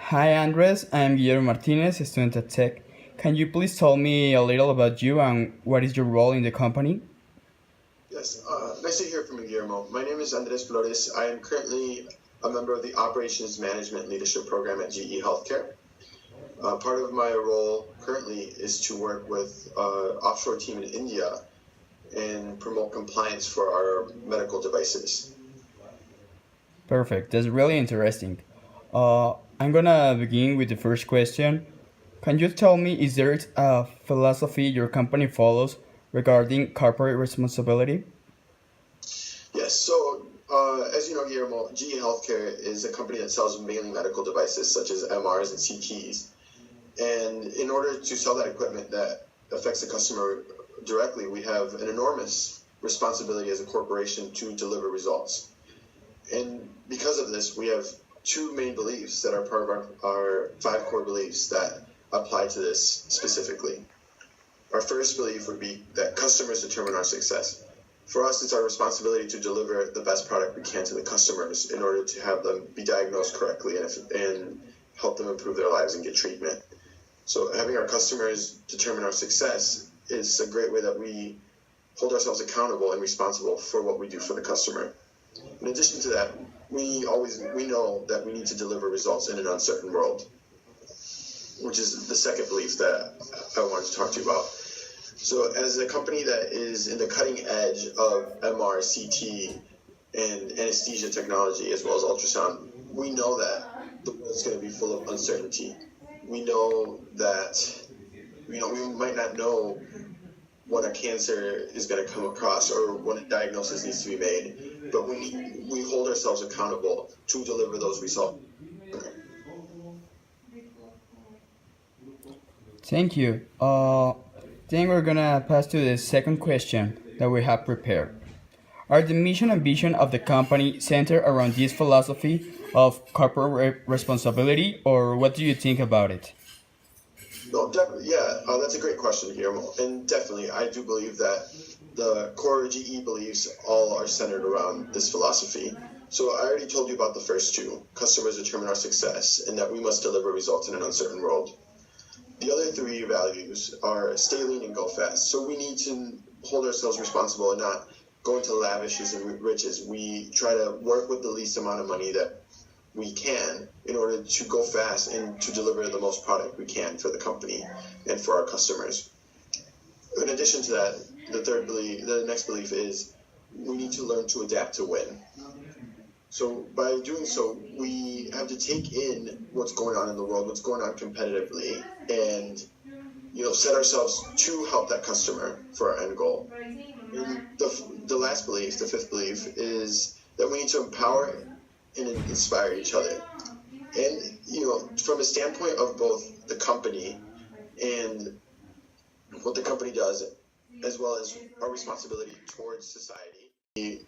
Hi Andres, I'm Guillermo Martinez, a student at Tech. Can you please tell me a little about you and what is your role in the company? Yes, nice to hear from you, Guillermo. My name is Andres Flores. I am currently a member of the Operations Management Leadership Program at GE Healthcare. Part of my role currently is to work with offshore team in India and promote compliance for our medical devices. Perfect, that's really interesting. I'm gonna begin with the first question. Can you tell me, is there a philosophy your company follows regarding corporate responsibility? Yes, so as you know, Guillermo, GE Healthcare is a company that sells mainly medical devices such as MRs and CTs. And in order to sell that equipment that affects the customer directly, we have an enormous responsibility as a corporation to deliver results. And because of this, we have two main beliefs that are part of our five core beliefs that apply to this specifically. Our first belief would be that customers determine our success. For us, it's our responsibility to deliver the best product we can to the customers in order to have them be diagnosed correctly and help them improve their lives and get treatment. So having our customers determine our success is a great way that we hold ourselves accountable and responsible for what we do for the customer. In addition to that, we know that we need to deliver results in an uncertain world, which is the second belief that I wanted to talk to you about. So as a company that is in the cutting edge of MR, CT, and anesthesia technology, as well as ultrasound, we know that the world is going to be full of uncertainty. We know that we might not know when a cancer is going to come across or when a diagnosis needs to be made, but we hold ourselves accountable to deliver those results. Thank you. Then we're gonna pass to the second question that we have prepared. Are the mission and vision of the company centered around this philosophy of corporate responsibility, or what do you think about it? No, definitely, yeah, that's a great question, Guillermo. And definitely, I do believe that the core GE beliefs all are centered around this philosophy. So I already told you about the first two: customers determine our success, and that we must deliver results in an uncertain world. The other three values are stay lean and go fast. So we need to hold ourselves responsible and not go into lavishes and riches. We try to work with the least amount of money that we can in order to go fast and to deliver the most product we can for the company and for our customers. In addition to that, the next belief is we need to learn to adapt to win. So by doing so, we have to take in what's going on in the world, what's going on competitively, and set ourselves to help that customer for our end goal. And the last belief, the fifth belief, is that we need to empower and inspire each other. And from a standpoint of both the company and what the company does, as well as our responsibility towards society, we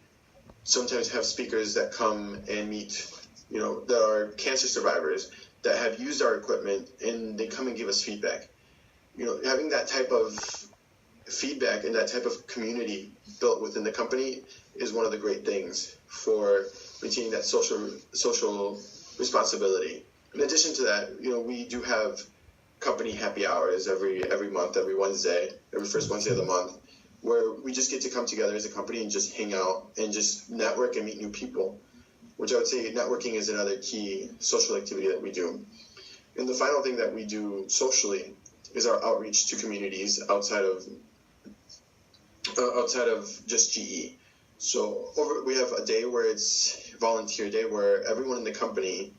sometimes have speakers that come and meet, that are cancer survivors that have used our equipment, and they come and give us feedback. Having that type of feedback and that type of community built within the company is one of the great things for maintaining that social responsibility. In addition to that, we do have company happy hours every month, every Wednesday, every first Wednesday of the month, where we just get to come together as a company and just hang out and just network and meet new people, which I would say networking is another key social activity that we do. And the final thing that we do socially is our outreach to communities outside of just GE. So we have a day where it's volunteer day where everyone in the company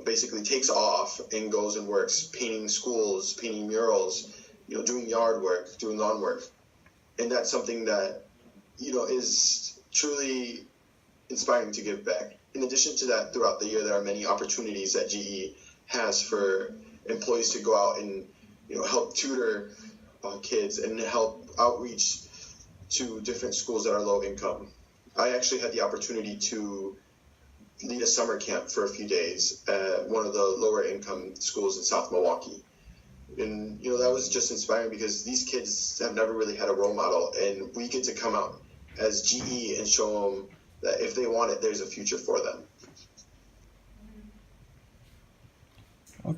basically takes off and goes and works painting schools, painting murals, doing yard work, doing lawn work. And that's something that, is truly inspiring to give back. In addition to that, throughout the year, there are many opportunities that GE has for employees to go out and, help tutor kids and help outreach to different schools that are low income. I actually had the opportunity to lead a summer camp for a few days at one of the lower income schools in South Milwaukee. And, that was just inspiring because these kids have never really had a role model, and we get to come out as GE and show them that if they want it, there's a future for them.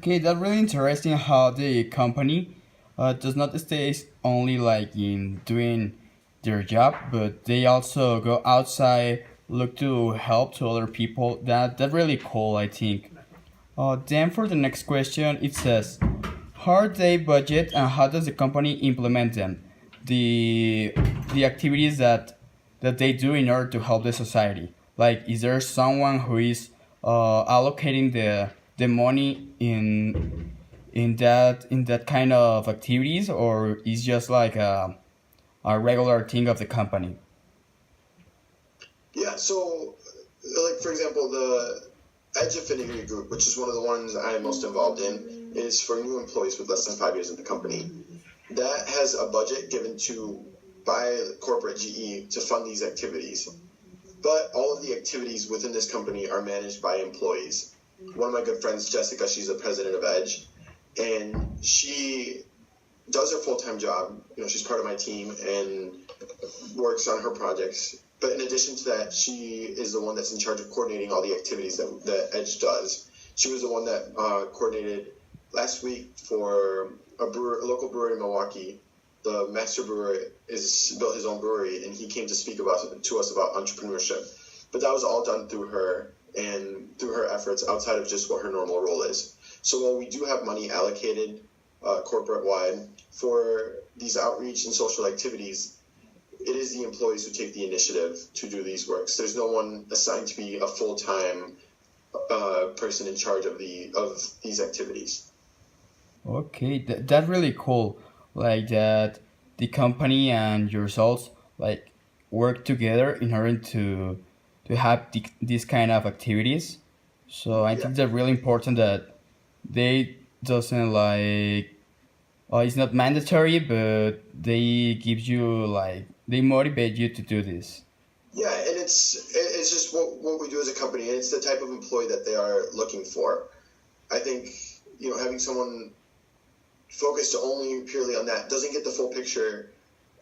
Okay, that's really interesting how the company does not stay only like in doing their job, but they also go outside, look to help to other people. That's really cool, I think. Then for the next question, it says, how are they budget and how does the company implement them? The the activities that they do in order to help the society. Like, is there someone who is allocating the money in that kind of activities, or is just like a regular thing of the company? Yeah, so like for example, the Edge Affinity Group, which is one of the ones I am most involved in, is for new employees with less than 5 years in the company. That has a budget given to by corporate GE to fund these activities. But all of the activities within this company are managed by employees. One of my good friends, Jessica, she's the president of Edge, and she does her full-time job. You know, she's part of my team and works on her projects. But in addition to that, she is the one that's in charge of coordinating all the activities that Edge does. She was the one that coordinated last week for a local brewery in Milwaukee. The master brewer is built his own brewery, and he came to speak to us about entrepreneurship. But that was all done through her and through her efforts outside of just what her normal role is. So while we do have money allocated corporate-wide for these outreach and social activities, it is the employees who take the initiative to do these works. There's no one assigned to be a full-time person in charge of these activities. Okay, that's really cool. Like that, the company and yourselves like work together in order to have these kind of activities. So I Yeah, think that's really important that they doesn't like it's not mandatory, but they give you like they motivate you to do this. yeah, and it's just what we do as a company, and it's the type of employee that they are looking for. I think having someone focused only purely on that doesn't get the full picture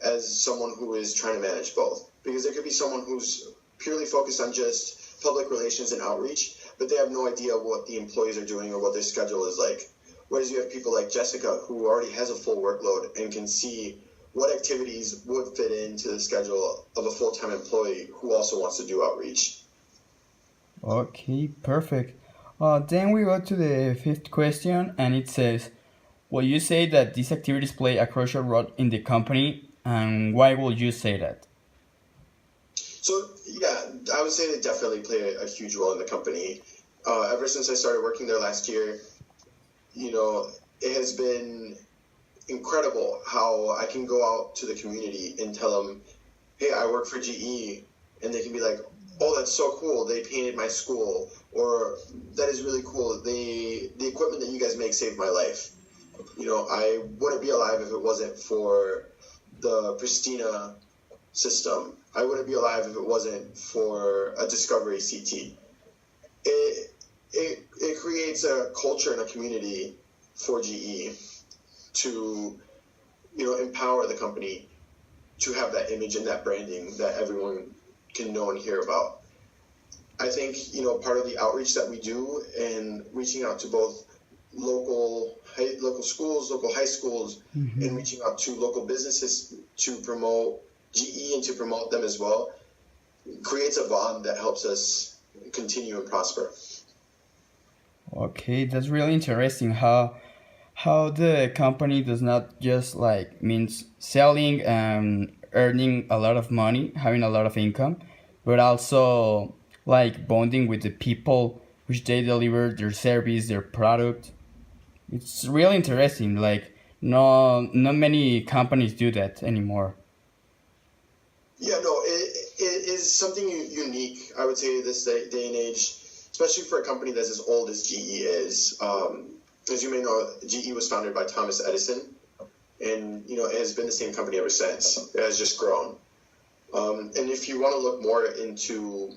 as someone who is trying to manage both. Because there could be someone who's purely focused on just public relations and outreach, but they have no idea what the employees are doing or what their schedule is like. Whereas you have people like Jessica who already has a full workload and can see what activities would fit into the schedule of a full-time employee who also wants to do outreach. Okay, perfect. Then we go to the fifth question, and it says, will you say that these activities play a crucial role in the company, and why will you say that? So yeah, I would say they definitely play a huge role in the company. Ever since I started working there last year, it has been incredible how I can go out to the community and tell them, hey, I work for GE, and they can be like, oh, that's so cool, they painted my school, or that is really cool, the equipment that you guys make saved my life. I wouldn't be alive if it wasn't for the Pristina system. I wouldn't be alive if it wasn't for a Discovery CT. It creates a culture and a community for GE to empower the company to have that image and that branding that everyone can know and hear about. I think part of the outreach that we do and reaching out to both local schools, local high schools, and reaching out to local businesses to promote GE and to promote them as well creates a bond that helps us continue and prosper. Okay, that's really interesting how the company does not just like means selling and earning a lot of money, having a lot of income, but also like bonding with the people which they deliver their service, their product. It's really interesting. Like no, not many companies do that anymore. Yeah, no, it is something unique, I would say, this day and age, especially for a company that's as old as GE is. As you may know, GE was founded by Thomas Edison, and it has been the same company ever since. It has just grown. And if you want to look more into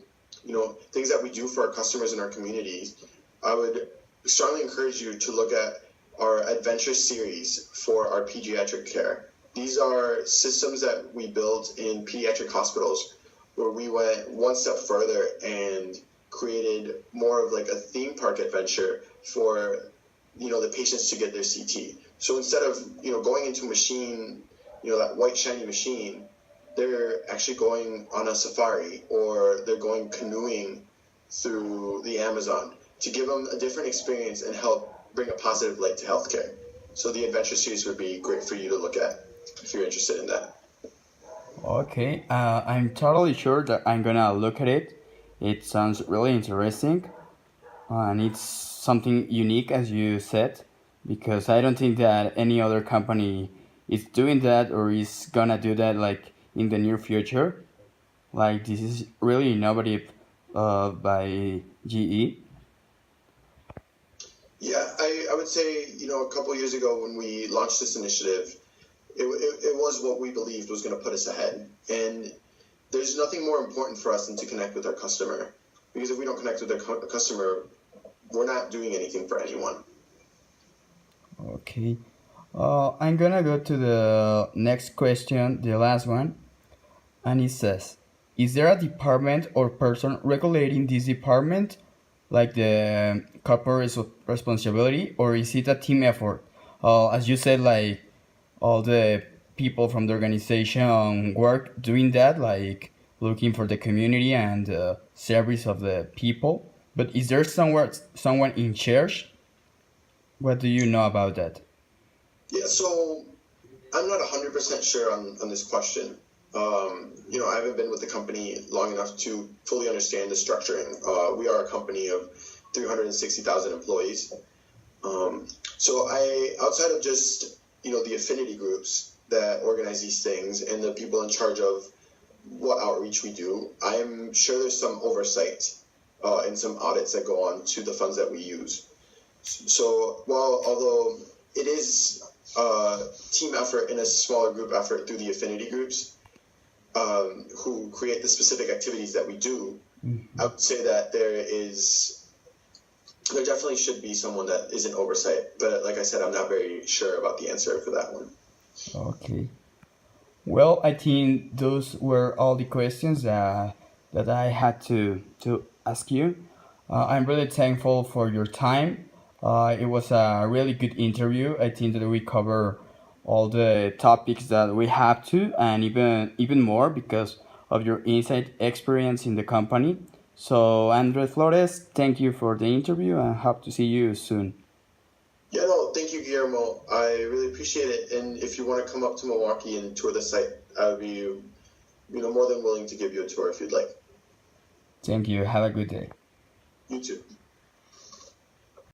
things that we do for our customers and our communities, I would strongly encourage you to look at our Adventure series for our pediatric care. These are systems that we built in pediatric hospitals where we went one step further and created more of like a theme park adventure for the patients to get their CT. So instead of going into a machine, that white shiny machine, they're actually going on a safari or they're going canoeing through the Amazon to give them a different experience and help bring a positive light to healthcare. So the adventure series would be great for you to look at if you're interested in that. Okay, I'm totally sure that I'm gonna look at it. It sounds really interesting, and it's something unique, as you said, because I don't think that any other company is doing that or is gonna do that like in the near future. Like this is really innovative by GE. Yeah, I would say, a couple years ago when we launched this initiative, it was what we believed was going to put us ahead. And there's nothing more important for us than to connect with our customer. Because if we don't connect with our customer, we're not doing anything for anyone. Okay. I'm gonna go to the next question, the last one, and it says, is there a department or person regulating this department, like the corporate responsibility, or is it a team effort? As you said, like all the people from the organization work doing that, like looking for the community and service of the people. But is there someone in charge? What do you know about that? Yeah, so I'm not 100% sure on this question. I haven't been with the company long enough to fully understand the structuring. We are a company of 360,000 employees. So outside of just, the affinity groups that organize these things and the people in charge of what outreach we do, I'm sure there's some oversight and some audits that go on to the funds that we use. So although it is a team effort and a smaller group effort through the affinity groups who create the specific activities that we do, I would say that there definitely should be someone that is in oversight. But like I said, I'm not very sure about the answer for that one. Okay. Well, I think those were all the questions that I had to ask you. I'm really thankful for your time. It was a really good interview. I think that we cover all the topics that we have to, and even more because of your inside experience in the company. So, Andres Flores, thank you for the interview and hope to see you soon. Yeah, no, thank you, Guillermo. I really appreciate it. And if you want to come up to Milwaukee and tour the site, I would be, more than willing to give you a tour if you'd like. Thank you. Have a good day. You too.